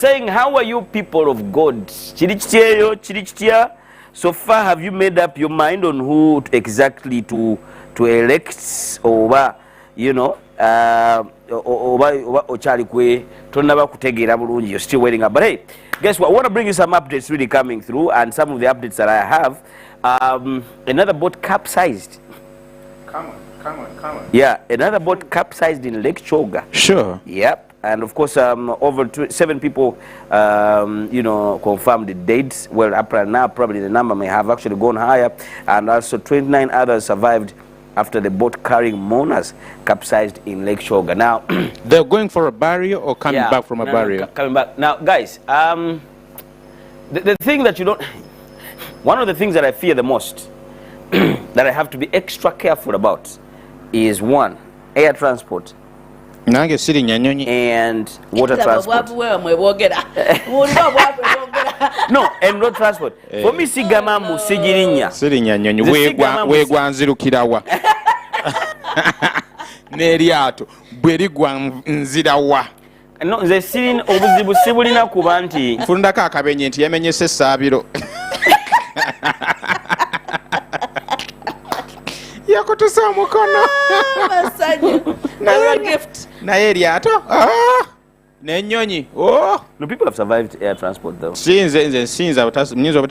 saying, how are you people of God? Chirichitya, so far have you made up your mind on who exactly to elect, or you know, you're still waiting up? But hey, guess what? I want to bring you some updates really coming through, and some of the updates that I have. Another boat capsized. Come on. Yeah, another boat capsized in Lake Choga. Sure. Yep. And of course, over 7 people, you know, confirmed the dates. Well, up right now, probably the number may have actually gone higher. And also 29 others survived after the boat carrying mourners capsized in Lake Choga. Now, they're going for a burial or coming back from a burial? Coming back. Now, guys, the thing that you don't... One of the things that I fear the most, that I have to be extra careful about, is one, air transport. And water transport. No, and road transport. For me, sigamamu sigirinya. Wegwanzirukirawa. Neriato bwerigwa nzirawa. No, nze sirin obuzibu sibulina kuba nti nfundako akabenye nti yamenyese essabiro. Yakutusa omukono. Masanyu. Gift. Naye eryato n'ennyonyi. No, people have survived air transport though. Since means of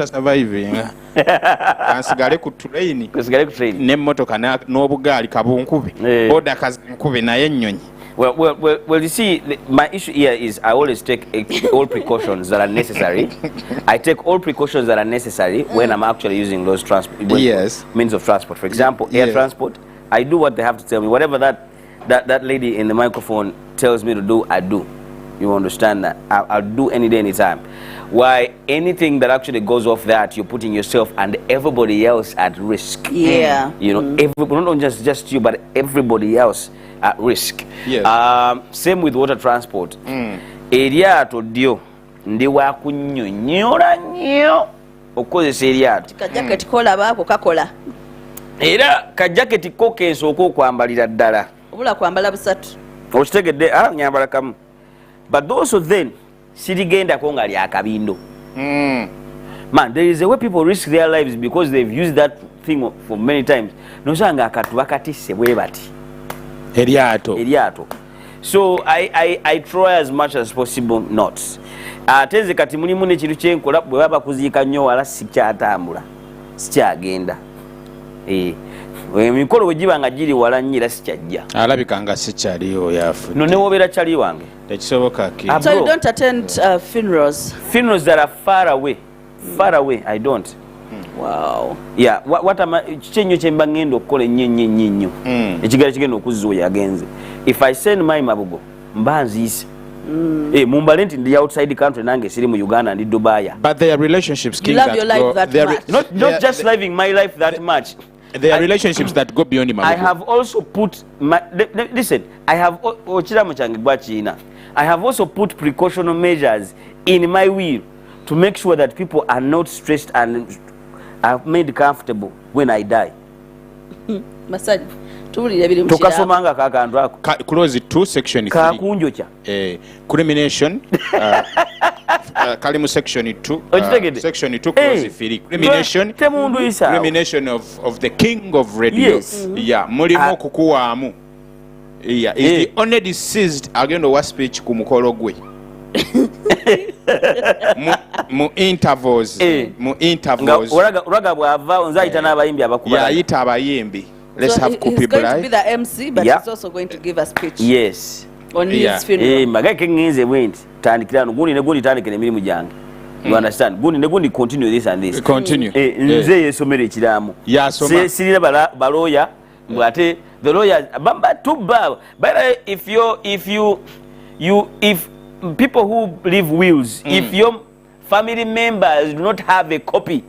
surviving. Kansigale ku train. N'emmotoka n'obugaali kabunkube. Boda kazinkube naye ennyonyi. Well, you see, my issue here is I always take all precautions that are necessary. I take all precautions that are necessary when I'm actually using those means of transport. For example, air transport, I do what they have to tell me. Whatever that lady in the microphone tells me to do, I do. You understand that? I'll do any day, anytime. Why, anything that actually goes off that, you're putting yourself and everybody else at risk. Yeah. You know, not just you, but everybody else at risk. Yes. Same with water transport. Eryato dio ndi wakunyonyola nnyo okozesa eryato. Kajaketi kola baako kakola. Era kajaketi ko kensooka okwambalira ddala. Obula kwambala busatu. Okitegedde nyambala kamu. But also then sirigendako nga lyakabindo. Man, there is a way people risk their lives because they've used that thing for many times. Nosanga akatu bakatisse bwe bati. Eriato. So I try as much as possible not. Tenze kati mulimu nekintu kyenkola bwe baba kuziika nnyo wala sikyatambula. Sikyagenda. Emikolo bwe giba nga giri wala nnyo era sikyajja. Alabika nga sikyaliyo yafu. No, ne wobeera kyali wange. Tekisoboka ki. So you don't attend funerals? Funerals that are far away. Far away, I don't. Wow. Yeah, what am I chenyo chemba ngendo okukola ennyo ekigala kigenda okuzzuuya agenze. If I send my mabugo mbanziisa mumbale nti ndi outside country nange siri mu Uganda ndi Dubai. But their relationships you love your life that much. Not just living my life that much. There are relationships that go beyond mabugo. I have also put listen, I have ochiramu kyange gwachina. I have also put precautionary measures in my will to make sure that people are not stressed and are made comfortable when I die. Masanyu, tuwulira biri mu tokasomanga kakantu ako. Close 2 section 3. Kakunjocha. Crimination. Kali mu section 2. Section 2 close 3. Crimination of the king of radio. Yes. Yeah, mulimo kukuwaamu. Yeah, is the only deceased agenda wa speech ku mukolo gwe. mu intervals uraga bwava onzaita n'abayimbi abakuba yayita abayimbi. Let's so have he's going to be the MC, but he's also going to give a speech. Yes. On his funeral. Magake ngenze went tandikirano gundi ne gundi tandikire emirimu gyange. You understand? Gundi ne gundi continue this and this. Continue. Nze yesomere ekiramu. Yasoma. Sirira baloya ngate the lawyers bamba tuba. But if people who leave wills, if your family members do not have a copy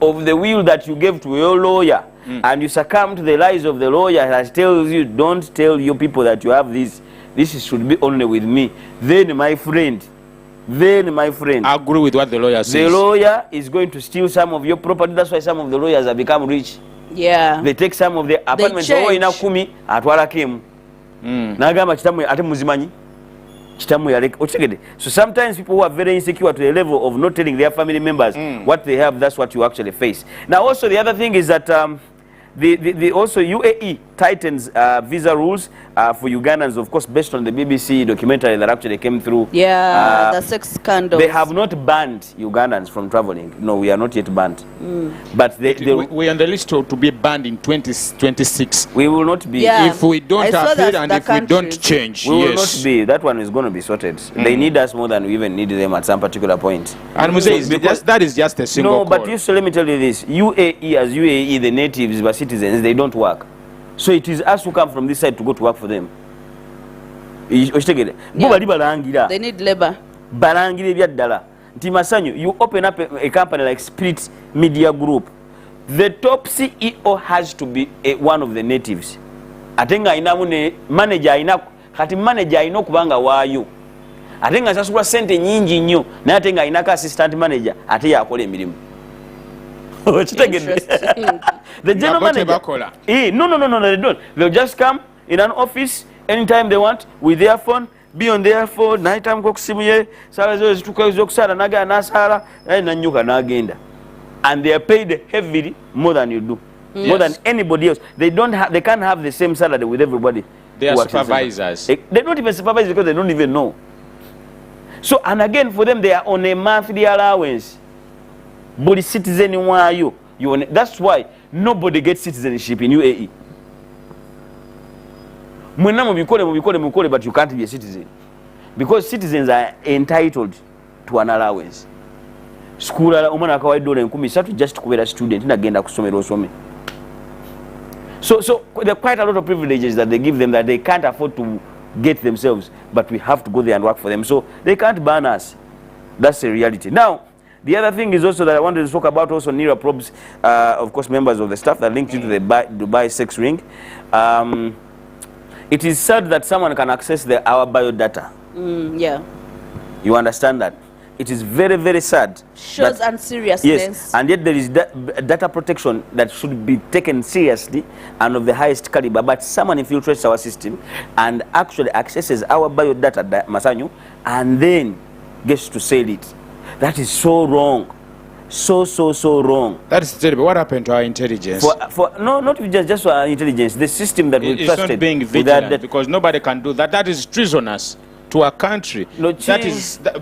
of the will that you gave to your lawyer, and you succumb to the lies of the lawyer that tells you, don't tell your people that you have this should be only with me, then my friend, I agree with what the lawyer says. The lawyer is going to steal some of your property. That's why some of the lawyers have become rich. Yeah. They take some of the apartments. Oh, ina kumi atwala kemu. Nagamba kitamu ate muzimanyi. So sometimes people who are very insecure to the level of not telling their family members what they have, that's what you actually face. Now also the other thing is that also UAE tightens visa rules for Ugandans, of course, based on the BBC documentary that actually came through. Yeah, the sex scandals. They have not banned Ugandans from traveling. No, we are not yet banned. But we are on the list to be banned in 2026. We will not be. Yeah. If we don't appeal and if we don't change, we will not be. That one is going to be sorted. They need us more than we even need them at some particular point. And that is just a single No, but let me tell you this. UAE, as UAE, the natives, the citizens, they don't work. So it is us who come from this side to go to work for them. Yeah. They need labor. Masanyu, you open up a company like Spirit Media Group. The top CEO has to be one of the natives. Atenga ina manager ina kubanga wayo. Atenga sasula sente nyingi nnyo naye atenga ina ka assistant manager ate yakola emirimu. The general manager. No, they don't. They'll just come in an office anytime they want with their phone, be on their phone, night time go kusimuye, sala zo zituka zokusala naga nasala, nanyuka nagenda. And they are paid heavily more than you do. Yes. More than anybody else. They can't have the same salary with everybody. They are supervisors. They're not even supervisors because they don't even know. So, and again, for them, they are on a monthly allowance. Body citizen wayo. That's why nobody gets citizenship in UAE. But you can't be a citizen. Because citizens are entitled to an allowance. School umwana akawaidole nkumi satu just kubera student nagenda kusomera osome. So there are quite a lot of privileges that they give them that they can't afford to get themselves, but we have to go there and work for them. So they can't ban us. That's the reality. Now, the other thing is also that I wanted to talk about also Nira probes, of course, members of the staff that linked into the Dubai sex ring. It is said that someone can access our biodata. Yeah. You understand that? It is very, very sad. Shows unseriousness. Yes, and yet there is data protection that should be taken seriously and of the highest caliber. But someone infiltrates our system and actually accesses our biodata, Masanyu, and then gets to sell it. That is so wrong. So wrong. That is terrible. What happened to our intelligence? No, not just for our intelligence. The system that we trusted. It's not being vigilant because nobody can do that. That is treasonous to a country. No,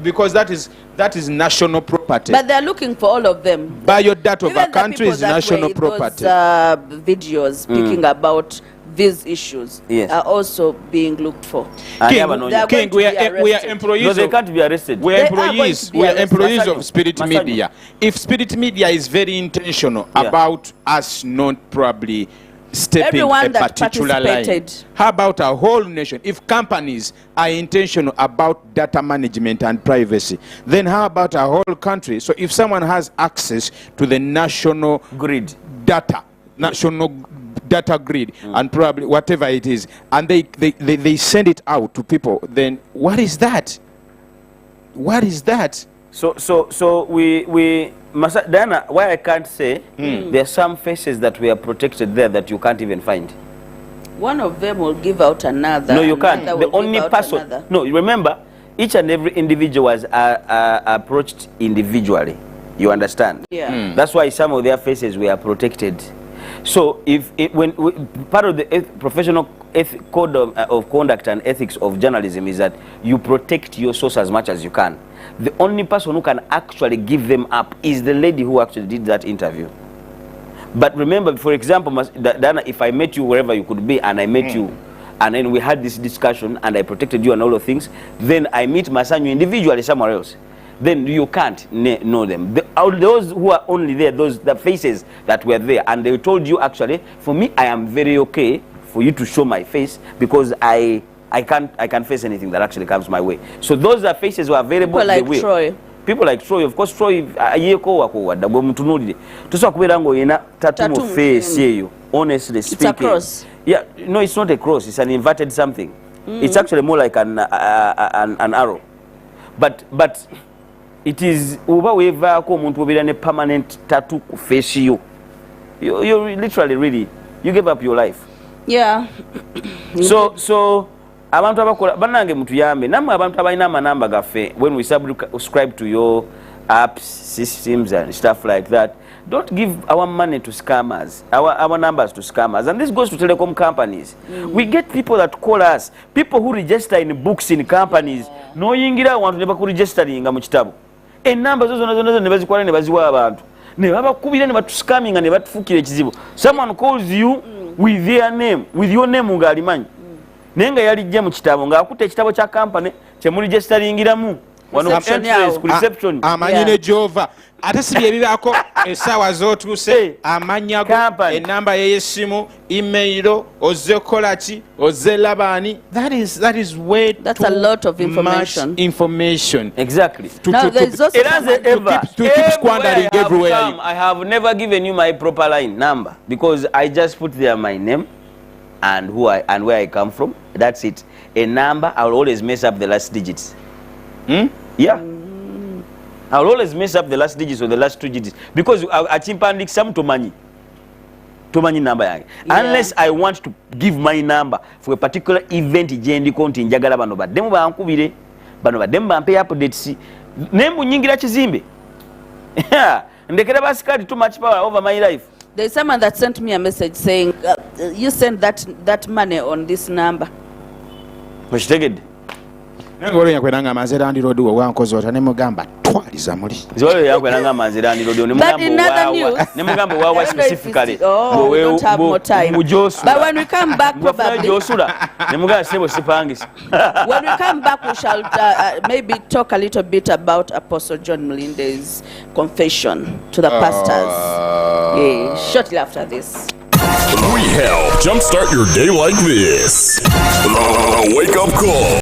because that is national property. But they're looking for all of them. Biodata of a country is national property. Those videos speaking about these issues are also being looked for. King, we are employees. No, they can't be arrested. We are employees. We are employees of Spirit Media. If Spirit Media is very intentional about us not probably stepping a particular line, how about a whole nation? If companies are intentional about data management and privacy, then how about a whole country? So if someone has access to the national grid data, national data grid, and probably whatever it is, and they send it out to people, then what is that? What is that? So we Diana, why I can't say there are some faces that we are protected there that you can't even find. One of them will give out another. No, you can't. The only person. No, remember, each and every individual was approached individually. You understand? Yeah. That's why some of their faces were protected. So when part of the professional code of conduct and ethics of journalism is that you protect your source as much as you can. The only person who can actually give them up is the lady who actually did that interview. But remember, for example, Dana, if I met you wherever you could be and I met you and then we had this discussion and I protected you and all of things, then I meet Masanyu individually somewhere else. Then you can't know them. Those who are only there, the faces that were there, and they told you actually, for me, I am very okay for you to show my face because I can't face anything that actually comes my way. So those are faces who are available. People like Troy. People like Troy, of course. Troy, tattoo face. Honestly speaking, it's a cross. Yeah, no, it's not a cross. It's an inverted something. It's actually more like an arrow. But it is a permanent tattoo face you literally really you give up your life. Yeah. So abantu abakola banange mutuyambe namwe abantu abalina amanamba gaffe when we subscribe to your apps systems and stuff like that. Don't give our money to scammers, our numbers to scammers. And this goes to telecom companies. We get people that call us, people who register in books in companies. No yingira want never ku registering mu kitabo. Numbers zozo ne bazikwala ne baziwa abantu. Ne babakubira ne batu scamming ne batufukira ekizibu. Someone calls you with their name, with your name ngalimanyi. Nenga yalijja mu kitabo ngaakutte ekitabo kya company kye mu registeringiramu. One of entrance ku reception. Amanyine Jova. Ate si bye bibaako essaawa z'otuuse amanya go enamba y'essimu email ozze kola ki ozze labaani. That is way that's a lot of information. Exactly. Now there's also to keep squandering everywhere. I have never given you my proper line number because I just put there my name and where I come from. That's it. A number, I will always mess up the last digits. Yeah. I'll always mess up the last digits or the last 2 digits because I chimpandik some to money number yange. Unless I want to give my number for a particular event jendi konti njagala bano baddemu bankubire bano baddemu bampe updates nembu nyingira kizimbe ndekera basikali too much power over my life. There's someone that sent me a message saying you send that money on this number. Mushitegedde ngolo yakwenanga Manzerandi Road wankozo ota ne mugamba twaliza muli zolo yakwenanga Manzerandi Road ne mugamba wawa specifically we don't have more time but when we come back probably ne mugamba sebo sipangisa when we come back we shall maybe talk a little bit about Apostle John Mlinde's confession to the pastors shortly after this. We help jumpstart your day like this. The wake up call.